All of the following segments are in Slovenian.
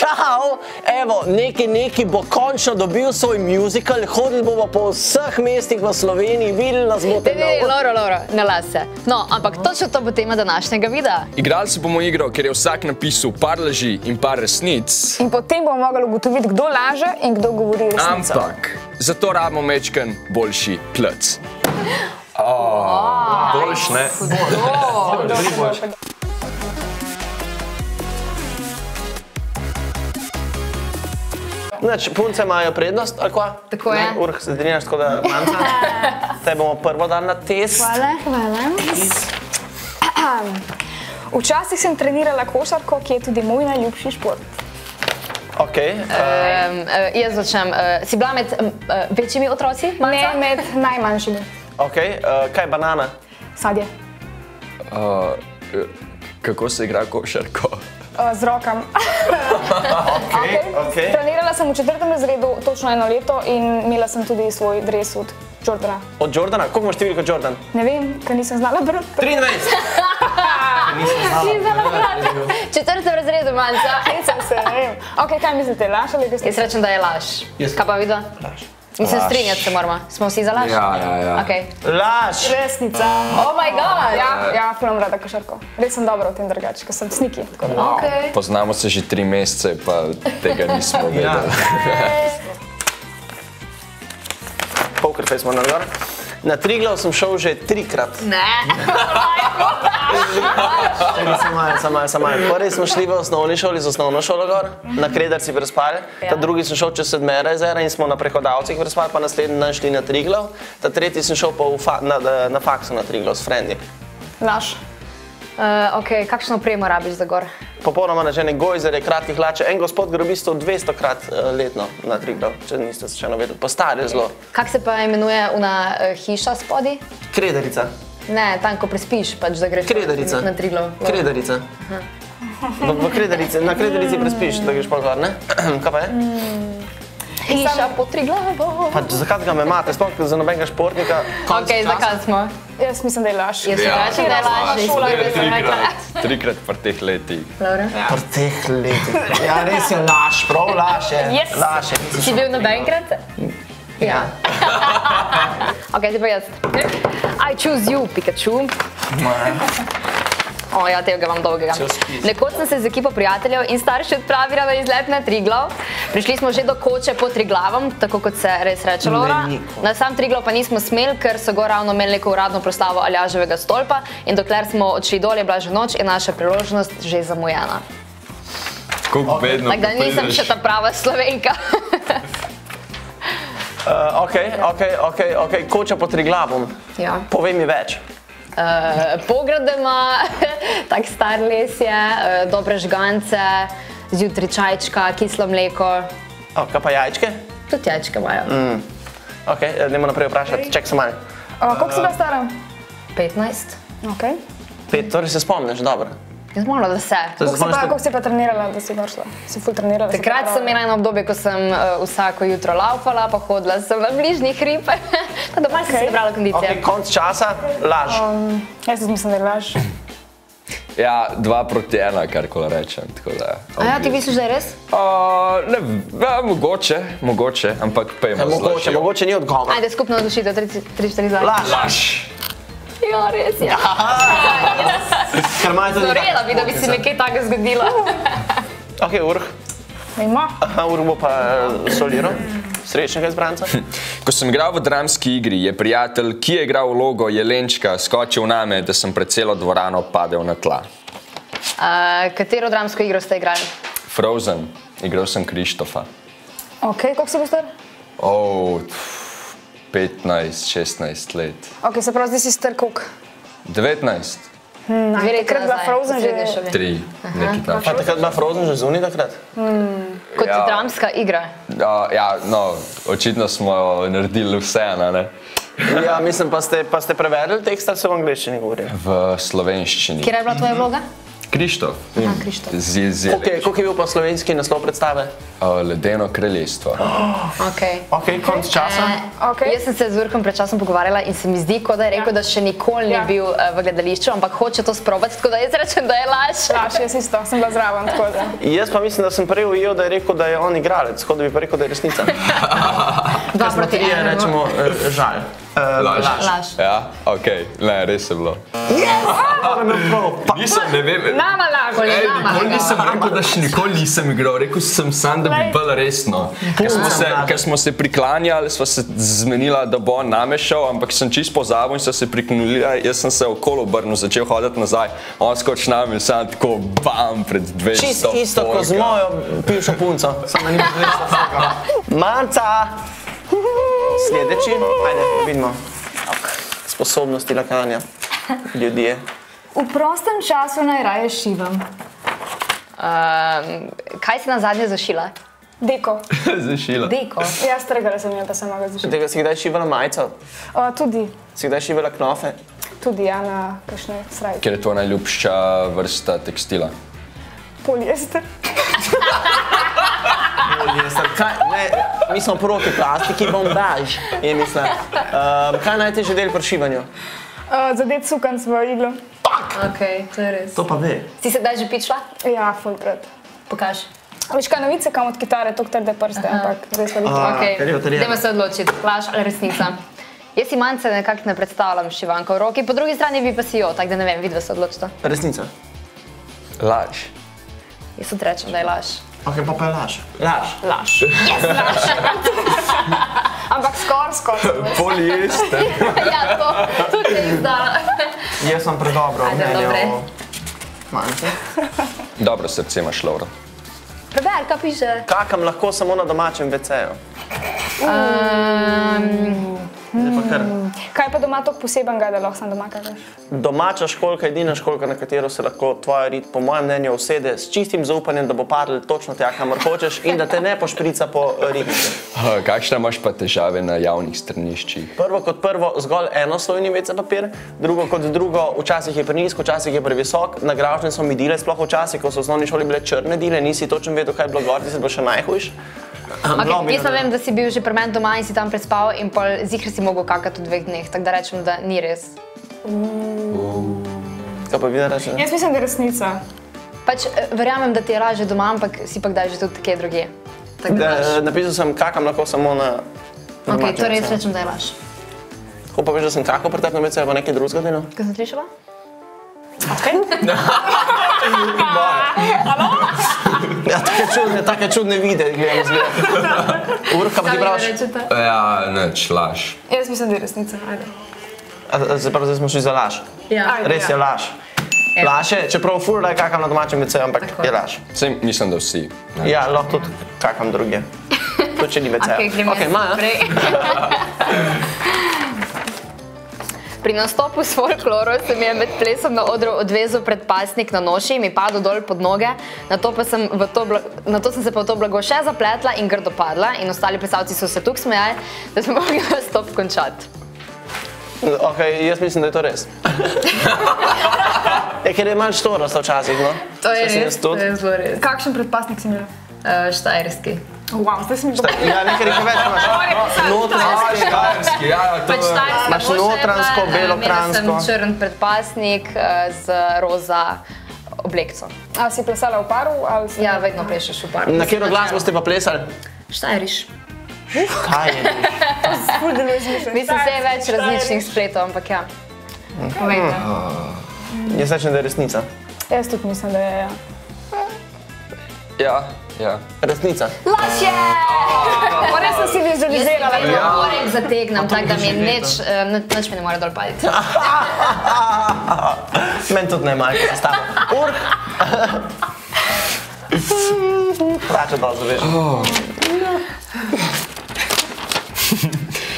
čau, evo, neki bo končno dobil svoj musical, hodili bomo po vseh mestih v Sloveniji, videli nas boste Loro, ne lase. No, ampak točno to bo tema današnjega videa. Igrali se bomo igro, ker je vsak napisal par laži in par resnic. In potem bomo mogli ugotoviti, kdo laže in kdo govori resnico. Ampak, zato rabimo mečken boljši plec. Boljš, ne? Znači, punce imajo prednost, ali kva? Tako je. Urh, se drinjaš tako da manca. Te bomo prvo dan na test. Hvala. Včasih sem trenirala košarko, ki je tudi moj najljubši šport. Ok. Jaz začnem. Si bila med večjimi otroci? Ne, med najmanjšimi. Ok, kaj je banana? Sadje. Kako se igra košarko? Z rokam. Ok. Trenirala sem v 4. razredu točno 1 leto in imela sem tudi svoj dres od Jordana. Od Jordana? Koliko imaš številko Jordan? Ne vem, ker nisem znala brati. 23! Nisem znala brati. 4. razredu, manjca. Nisem se, ne vem. Ok, kaj mislite, laž ali resnica? Jaz rečem, da je laž. Kaj pa vidva? Laž. Mislim, strinjati se moramo. Smo vsi za laž? Ja. Laž! Resnica. Oh my god! Ja, puno rada košarko. Res sem dobra v tem drugače, ker sem sniki. Poznamo se že 3 mesece, pa tega nismo vedeli. Poker face moram gor. Na Triglav sem šel že 3-krat. Ne. Sam malo. Prvi smo šli v osnovni šoli z osnovno šolo gor, na Kredarci prespali. Ta drugi sem šel čez Sedmera jezera in smo na Prehodavcih prespali, pa naslednji dan šli na Triglav. Ta tretji sem šel pa na faksu na Triglav s frendi. Laž. Ok, kakšno opremo rabiš za gor? Popolnoma načene gojzere, kratke hlače. En gospod gre v bistvu 200-krat letno na Triglav, če niste se še vedeli. Pa star je zelo. Kak se pa imenuje una hiša spodi? Kredarica. Ne, tam, ko prespiš, pač da greš Kredarica. na Triglav. Kredarica. Na Kredarici prespiš, da greš pol gor, ne? Kaj pa je? Hiša pod Triglavom. Pa zakaj ga me imate, sploh za nobenega športnika? Ok, zakaj smo? Jaz mislim, da je laž. Jaz sem rečem, da je laž. Šola je res rekla. 3-krat pri teh letih. Laura? Po teh letih. Ja, res je laž, prav laž je. Yes. Laž je. Si bil nobenkrat? Ja. Ok, zdaj pa jaz. I choose you, Pikachu. O, ja, tega imam dolgega. Nekoč sem se z ekipo prijateljev in starši odpravila na izlet na Triglav. Prišli smo že do koče pod Triglavom, tako kot se res reče Laura. Na sam Triglav pa nismo smeli, ker so gor ravno imeli neko uradno proslavo Aljaževega stolpa in dokler smo odšli dol, je bila že noč in naša priložnost že zamujena. Kako bedno Tako da nisem še ta prava Slovenka. Ok, koča pod Triglavom. Ja. Povej mi več. Pograde ima, tak star les je, dobre žgance, zjutraj čajčka, kislo mleko. Kaj pa jajčke? Tudi jajčke imajo. Ok, idemo naprej vprašati, ček se malo. Koliko si bila stara? 15. Ok. 5, torej se spomniš, dobro. Jaz moram, da se. Koliko si pa trenirala, da si gor šla? Si ful trenirala? Takrat sem imela eno obdobje, ko sem vsako jutro laufala, pa hodila sem v bližnji hrib. Tako da malo sem si brala kondicije. Ok, konc časa, laž. Jaz mislim, da je laž. Ja, 2 proti 1, karkoli rečem, tako da. A ja, ti misliš, da je res? Ne, mogoče, ampak pejmo z lažjo. Mogoče ni odgovor. Ajde, skupno odločitev, 3-4 zdaj. Laž. Ja, res je. Ker imajo tudi... Zorela bi, da bi se nekaj takega zgodilo. Ok, Urh. Ima. Aha, Urh bo pa soliral. Srečnega izbranca. Ko sem igral v dramski igri, je prijatelj, ki je igral vlogo Jelenčka, skočil name, da sem pred celo dvorano padel na tla. Katero dramsko igro ste igrali? Frozen, igral sem Krištofa. Ok, koliko si bo star? 15-16 let. Ok, se pravi, zdaj si star koliko? 19. Takrat bila Frozen že... 3, nekaj tam. Pa takrat bila Frozen že zunaj takrat? Kot dramska igra. Ja, no, očitno smo naredili vse, ne? Ja, mislim, pa ste prevedli tekst, ali se v angleščini govori? V slovenščini. Kjer je bila tvoja vloga? Krištof. Krištof. Koliko je bil pa slovenski naslov predstave? Ledeno kraljestvo. Ok, konc časa. Jaz sem se z Urkom pred časom pogovarjala in se mi zdi, kot da je rekel, da še nikoli ni bil v gledališču, ampak hoče to sprobati, tako da jaz rečem, da je laž. Laž, jaz isto, sem bila zraven, tako da. Jaz pa mislim, da sem prej ujel, da je rekel, da je on igralec, tako da bi pa rekel, da je resnica. 2 proti 1. Rečemo žal. Laž. Ja, ok, ne, res je bilo. Nisem, ne vem. Nama laž. Nikoli nisem rekel, da še nikoli nisem igral, rekel sem sam, da bi bilo resno. Ker smo se priklanjali, sva se zmenila, da bo on name šel, ampak sem čist pozabil in so se priknulila, jaz sem se okolo obrnil, začel hoditi nazaj, on skoč nami in sam tako bam pred 200 Čist isto, ko z mojo bivšo punco. Samo ni bilo Manca! Sledeči, ajde, vidimo. Sposobnosti lakanja ljudje. V prostem času najraje šivam. Kaj si na zadnje zašila? Deko. Zašila. Deko. Ja, strgala sem jo, pa sem mogla zašila. Tega si kdaj šivala majico? Tudi. Si kdaj šivala knofe? Tudi, ja, na kakšne srajke. Ker je to najljubša vrsta tekstila? Polijester. Mi smo proti plastiki, bombaž, je mislim. Kaj je najtežji del pri šivanju? Zadet sukanc v iglo. Ok, to je res. To pa ve. Si se kdaj že pičila? Ja, fulkrat. Pokaži. Veš kaj, novice kam od kitare, tok trde prste, ampak res veliko. Dajmo se odločiti, laž ali resnica. Jaz si Mance nekako ne predstavljam šivanko v roki, po drugi strani bi pa si jo, tako da ne vem, vidva se odločita. Resnica. Laž. Jaz tudi rečem, da je laž. Ok, pa je laž. Laž. Laž. Yes, laž. Ampak skoro. Polijester. Ja, to te je izdala. Jaz sem predobro mnenje o Mance. Dobro srce imaš, Laura. Preber, kaj piše? Kakam lahko samo na domačem WC-ju. Kaj pa doma tok posebenega, da lahko sam doma kakaš? Domača školjka, edina školjka, na katero se lahko tvoja rit, po mojem mnenju, usede s čistim zaupanjem, da bo padl točno tja, kamor hočeš in da te ne pošprica po ritnici. Kakšne imaš pa težave na javnih straniščih? Prvo kot prvo, zgolj enoslojni WC papir, drugo kot drugo, včasih je prenizko, včasih je previsok, na Gravšnem so mi dile, sploh včasih, ko so v osnovni šoli bile črne dile, nisi točno vedel, kaj je bilo gor, ti se bo še najhujš. Jaz pa vem, da si bil že pri meni doma in si tam prespal in pol zihar si mogel kakati v 2 dneh, tako da rečem, da ni res. Kaj pa vi da rečete? Jaz mislim, da je resnica. Pač verjamem, da ti je lažje doma, ampak si pa kdaj že tudi kje drugje. Napisal sem, kakam lahko samo na domačem. Ok, to res rečem, da je laž. Ko pa veš, da sem kakal pri tebi na WC ali pa nekaj drugega delal? Kaj sem slišala? Ja, take čudne vide, gledam zgleda. Urka, pa ti praviš? Ja, neč, laž. Jaz mislim, da je resnica. Zdaj smo šli za laž. Ja. Res je laž. Laž je, čeprav ful da je kakam na domačem WC, ampak je laž. Sej mislim, da vsi. Ja, lahko tudi kakam druge. To če ni WC. Ok, Maja. Pri nastopu s folkloro se mi je med plesom na odru odvezal predpasnik na noši in mi padel dol pod noge, nato sem se pa v to blago še zapletla in grdo padla in ostali plesalci so se tukaj smejali, da smo mogli nastop končati. Ok, jaz mislim, da je to res. Ker je malo štorosta včasih, no? To je res, to je zelo res. Kakšen predpasnik si imela? Štajerski. Wow, zdaj sem Ja, nekaj rekel več imaš. Štajerski, ja, to je... Imaš notransko, belokransko. Imela sem črn predpasnik z roza oblekco. A si plesala v paru? Ja, vedno plešeš v paru. Na katero glasbo ste pa plesali? Štajeriš. Kaj je? Mislim, se je več različnih spletov, ampak ja. Povejte. Jaz rečem, da je resnica. Jaz tudi mislim, da je, Ja, ja. Resnica. Laž je! Res sem si vizualizirala. Jaz sem korek zategnem, tako da mi nič mi ne more dol paditi. Meni tudi ne malo, ko se stava. Urk! Prače dol, zaveš.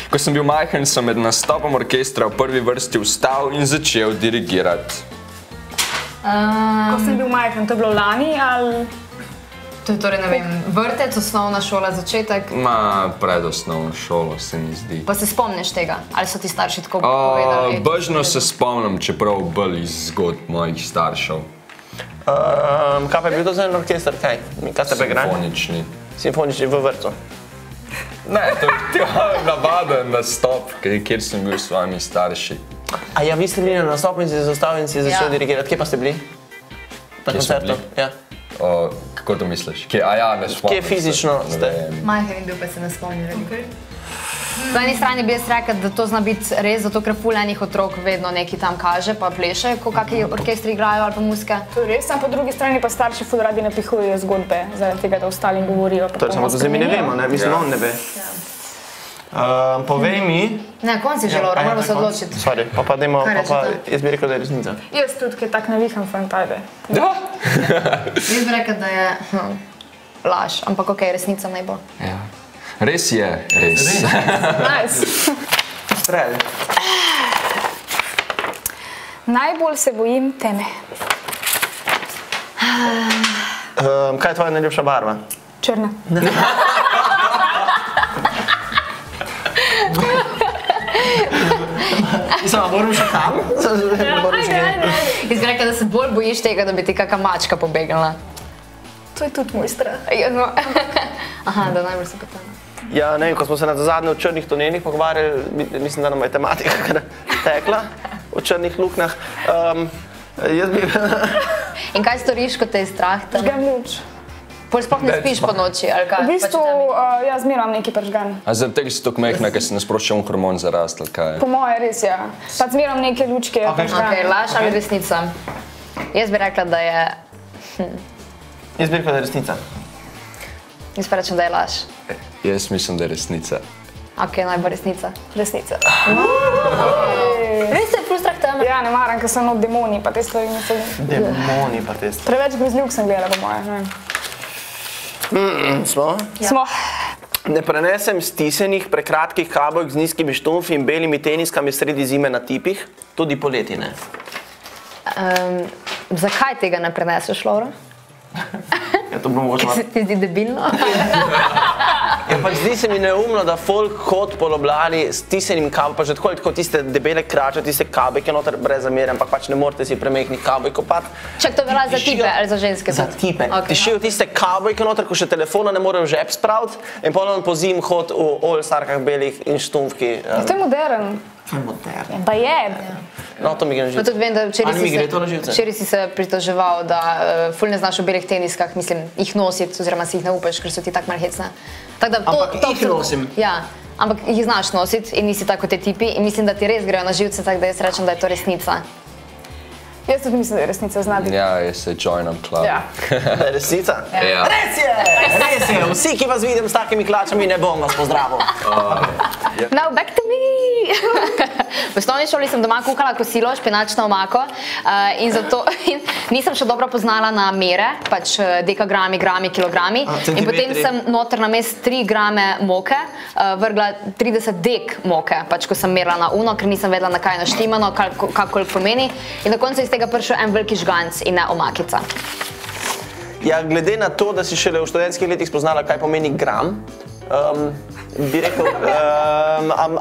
Ko sem bil majhen, sem med nastopom orkestra v prvi vrsti vstal in začel dirigirati. Ko sem bil majhen, to je bilo lani ali... To je torej, ne vem, vrtec, osnovna šola, začetek. Pred osnovno šolo se mi zdi. Pa se spomniš tega? Ali so ti starši tako povedali? Božno se spomnim, čeprav bolj iz zgodb mojih staršev. Kaj pa je bil to za en orkester, kaj? Kaj ste pregrali? Simfonični. Simfonični v vrtu. Ne, to je navaden nastop, kjer sem bil s svojimi starši. A ja, vi ste bili na nastopu in si zastavili in si začeli dirigirati. Kje pa ste bili? Na koncertu? Ja. Kako to misliš? Ne spomnim. Kje fizično ste? Majhen je bil, pa se ne spomnim. Po eni strani bi jaz rekel, da to zna biti res, zato ker ful enih otrok vedno nekaj tam kaže, pa pleše, ko kakšni orkestri igrajo ali pa muzike. To je res, po drugi strani pa starši ful radi napihujejo zgodbe, zaradi tega, da ostali govorijo. To je samo, da mi ne vemo, ne? Mislim, on ne ve. Povej mi... Ne, konc je že, Laura, moramo se odločiti. Sorry, pa dajmo, jaz bi rekel, da je resnica. Jaz tudi, kaj tak naviham fant, ajde. Jaz bi rekel, da je laž, ampak okej, resnica naj bo. Res je, res. Nice. Strelj. Najbolj se bojim teme. Kaj je tvoja najljubša barva? Črna. Mislim, moram še tam? Jaz bi rekel, da se bolj bojiš tega, da bi ti kakšna mačka pobegnila. To je tudi moj strah. Aha, da najbolj se potrebno. Ja, ne vem, ko smo se na zadnje v črnih tunelih pogovarjali, mislim, da nam je tematika kar tekla v črnih luknjah. Jaz bi... In kaj storiš, ko te je strah tam? Žgem luč. Pol sploh ne spiš po noči, ali kaj? V bistvu, jaz zmeram neki pržgan. A zaradi tega si tako mehna, ker se ne sprošča hormon za rast, ali kaj? Po moje res, ja. Pa zmeram neke lučke, pržgan. Ok, laž ali resnica? Jaz bi rekla, da je... Jaz bi rekla, da je resnica. Jaz pa rečem, da je laž. Jaz mislim, da je resnica. Ok, najbolj resnica. Resnica. Res je ful strah teme? Ja, ne maram, ker so not demoni, pa te stvari ne celim. Demoni pa te stvari. Preveč grozljivk sem gledala, po moje, ne vem. Smo? Smo. Ne prenesem stisenih, prekratkih kabojk z nizkimi štumfi in belimi teniskami sredi zime na tipih, tudi poleti ne. Zakaj tega ne preneseš, Laura? Ja, to bo mogoče... Se ti zdi debilno? Ja, pač zdi se mi neumno, da folk hod po Ljubljani s stisenim kaboj, pa že tako tiste debele krače, tiste kabojke noter brez zamere, ampak pač ne morate si premehnih kaboj kopati. Čak, to velja za tipe ali za ženske? Za tipe. Tišijo tiste kabojke noter, ko še telefona ne morejo v žep spraviti in potem po zim hod v all-starkah belih in štumfki. To je modern. To je modern. Pa je. No, to mi gre na živce. Pa tudi vem, da Ali mi gre to na živce? včeraj si se pritoževal, da ful ne znaš v belih teniskah, mislim, jih nositi, oziroma si jih ne upaš, ker so ti tako malo hecne. Ampak jih nosim. Ja, ampak jih znaš nositi in nisi tako te tipi in mislim, da ti res grejo na živce, tako da jaz rečem, da je to resnica. Jaz tudi mislim, da je resnica znati. Ja, jaz se joinam club. Ja. Da je resnica? Ja. Res je! Res je! Vsi, ki vas vidim s takimi klačami, ne bom vas pozdravil. Now back to me! V osnovni šoli sem doma kuhala kosilo, špinačno omako in zato nisem še dobro poznala na mere, pač dekagrami, grami, kilogrami. In potem sem noter namesto 3 grame moke vrgla 30 dek moke, pač ko sem merila na uno, ker nisem vedela, na kaj je naštimano, kakoliko pomeni. In na koncu iz tega prišel en veliki žganc in ne omakica. Ja, glede na to, da si šele v študentskih letih spoznala, kaj pomeni gram, bi rekel,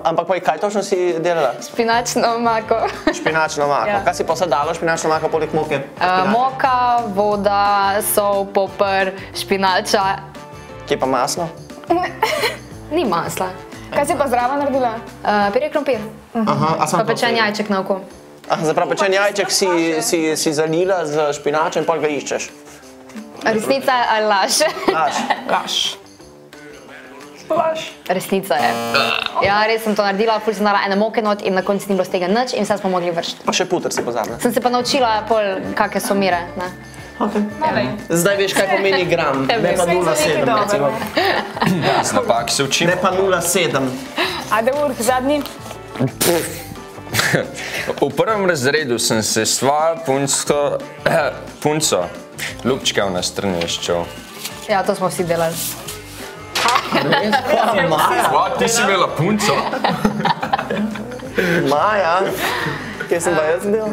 ampak kaj točno si delala? Špinačno omako. Špinačno omako. Ja. Kaj si pa vse dala špinačno omako poleg moke? Moka, voda, sol, poper, špinača. Kje pa maslo? Ni masla. Kaj si pa zraven naredila? Pire krompir. Pa pečen jajček na oko. Zaprav pečen jajček si zalila z špinačem in pol ga iščeš. Resnica ali laž? Laž. Laž. Laž. Resnica je. Ja, res sem to naredila, ful sem dala ene moke not in na koncu ni bilo z tega nič in vse smo mogli vršiti. Pa še puter si pozadnja. Sem se pa naučila pol, kakve so mere. Zdaj veš, kaj pomeni gram, ne pa 0,7 recimo. Z napak se učim. Ne pa 0,7. Ajde, Urh, zadnji. V prvem razredu sem se s svojo punco ljubčkal na stranišču. Ja, to smo vsi delali. Ti si imela punco? Maja, kje sem pa jaz delal?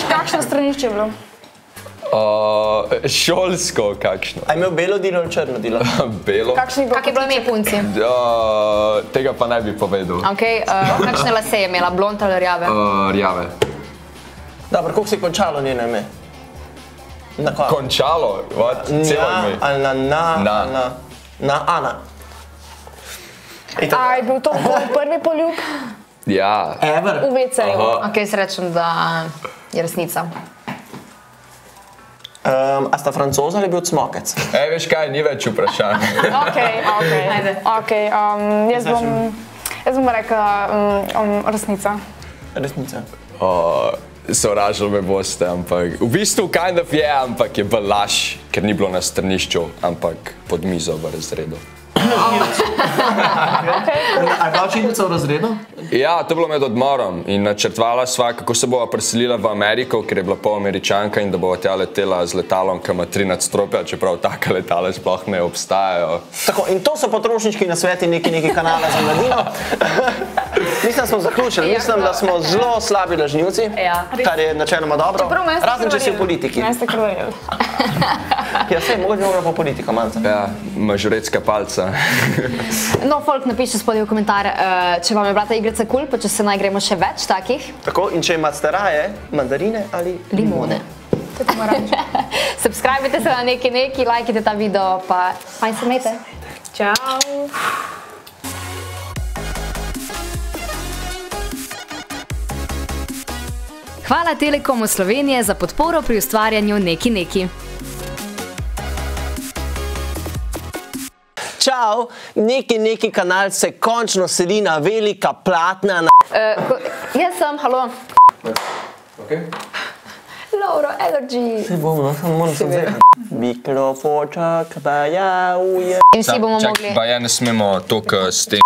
Kakšno stranišče je bilo? Šolsko kakšno. A je imel belo dilo ali črno dilo? Belo. Kak je bilo ime punci? Tega pa ne bi povedal. Kakšne lase je imela, blond ali rjave? Rjave. Dobro, koliko si končalo njeno ime? Na kaj? Končalo, celo ime. Ali na Ana. A je bil to prvi poljub? Ja. Ever. V WC-ju. Ok, srečam, da je resnica. A sta Francoza ali je bil Cmokec? Veš kaj, ni več vprašanj. Ok, jaz bom rekla resnica. Resnica. Sovražili me boste, ampak v bistvu kind of je, ampak je bil laž, ker ni bilo na strnišču, ampak pod mizo v razredu. A je bila učiteljica v razredu? Ja, to je bilo med odmorom in načrtvala sva, kako se bova preselila v Ameriko, ker je bila pol Američanka in da bova tja letela z letalom, ki ima 3 nadstropja, čeprav taka letala sploh ne obstajajo. Tako, in to so potrošniški nasveti neki kanala za mladino. Mislim, da smo zaključili. Mislim, da smo zelo slabi lažnivci, kar je načeloma dobro. Razen, če si v politiki. Ne ste krvali. Ja, sej, mogoče bomo po politiko malce. Ja, mažoretska palca. No, folk, napišite spodaj v komentar, če vam je bila ta igrica kul, pa če se naj gremo še več takih. Tako, in če imate raje, mandarine ali limone. Subscribite se na neki, lajkite ta video, pa fajn se imejte. Čau. Hvala Telekomu Slovenije za podporo pri ustvarjanju Neki. Čau, Neki kanal se končno seli na velika platna. Jaz sem, halo. Ok. Lauro, Energy. Se bomo, samo moram se vzeti. Mikrofočak, pa ja, uje. In vsi bomo mogli. Pa ja, ne smemo toliko s tem.